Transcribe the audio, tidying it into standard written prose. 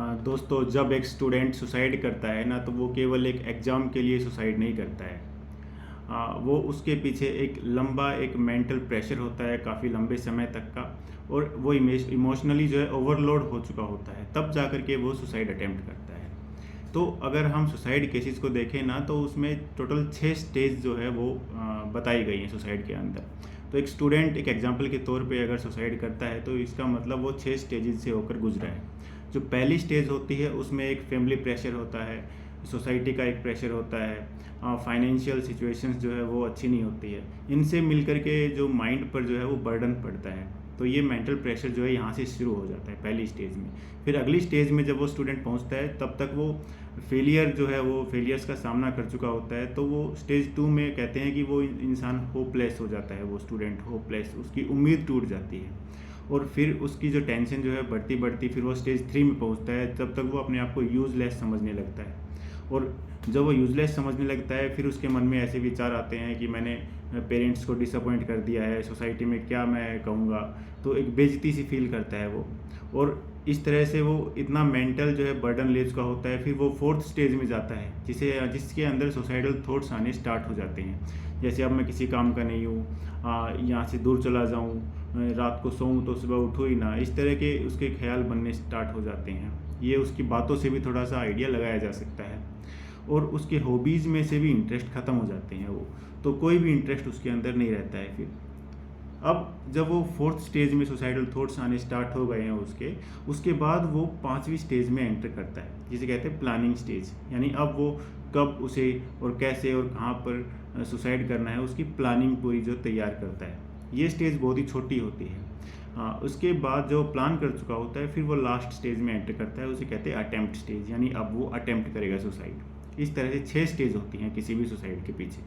दोस्तों, जब एक स्टूडेंट सुसाइड करता है ना, तो वो केवल एक एग्ज़ाम के लिए सुसाइड नहीं करता है। वो उसके पीछे एक लंबा एक मेंटल प्रेशर होता है काफ़ी लंबे समय तक का, और वो इमोशनली जो है ओवरलोड हो चुका होता है, तब जा कर के वो सुसाइड अटेम्प्ट करता है। तो अगर हम सुसाइड केसेस को देखें ना, तो उसमें टोटल 6 स्टेज जो है वो बताई गई हैं सुसाइड के अंदर। तो एक स्टूडेंट एक एग्जांपल के तौर पे अगर सुसाइड करता है, तो इसका मतलब वो 6 स्टेजेस से होकर गुजरा है। जो पहली स्टेज होती है उसमें एक फैमिली प्रेशर होता है, सोसाइटी का एक प्रेशर होता है, फाइनेंशियल सिचुएशंस जो है वो अच्छी नहीं होती है। इनसे मिल कर के जो माइंड पर जो है वो बर्डन पड़ता है। तो ये मेंटल प्रेशर जो है यहाँ से शुरू हो जाता है पहली स्टेज में। फिर अगली स्टेज में जब वो स्टूडेंट पहुँचता है, तब तक वो फेलियर जो है वो फेलियर्स का सामना कर चुका होता है। तो वो स्टेज 2 में कहते हैं कि वो इंसान होपलेस हो जाता है, वो स्टूडेंट होपलेस, उसकी उम्मीद टूट जाती है। और फिर उसकी जो टेंशन जो है बढ़ती बढ़ती फिर वो स्टेज 3 में पहुंचता है, तब तक वो अपने आप को यूज़लेस समझने लगता है। और जब वो यूज़लेस समझने लगता है, फिर उसके मन में ऐसे विचार आते हैं कि मैंने पेरेंट्स को डिसअपॉइंट कर दिया है, सोसाइटी में क्या मैं कहूँगा। तो एक बेइज्जती सी फील करता है वो। और इस तरह से वो इतना मेंटल जो है बर्डन ले चुका होता है, फिर वो 4th स्टेज में जाता है, जिसके अंदर सुसाइडल थॉट्स आने स्टार्ट हो जाते हैं। जैसे अब मैं किसी काम का नहीं हूँ, यहाँ से दूर चला जाऊँ, रात को सोऊं तो सुबह उठूँ ही ना, इस तरह के उसके ख्याल बनने स्टार्ट हो जाते हैं। ये उसकी बातों से भी थोड़ा सा आइडिया लगाया जा सकता है। और उसके हॉबीज़ में से भी इंटरेस्ट ख़त्म हो जाते हैं वो, तो कोई भी इंटरेस्ट उसके अंदर नहीं रहता है फिर। अब जब वो 4th स्टेज में सुसाइडल थॉट्स आने स्टार्ट हो गए हैं उसके बाद वो 5वीं स्टेज में एंटर करता है, जिसे कहते हैं प्लानिंग स्टेज। यानी अब वो कब उसे और कैसे और कहाँ पर सुसाइड करना है, उसकी प्लानिंग पूरी जो तैयार करता है। ये स्टेज बहुत ही छोटी होती है। उसके बाद जो प्लान कर चुका होता है, फिर वो लास्ट स्टेज में एंटर करता है, उसे कहते हैं अटेम्प्ट स्टेज। यानी अब वो अटेम्प्ट करेगा सुसाइड। इस तरह से 6 स्टेज होती हैं किसी भी सुसाइड के पीछे।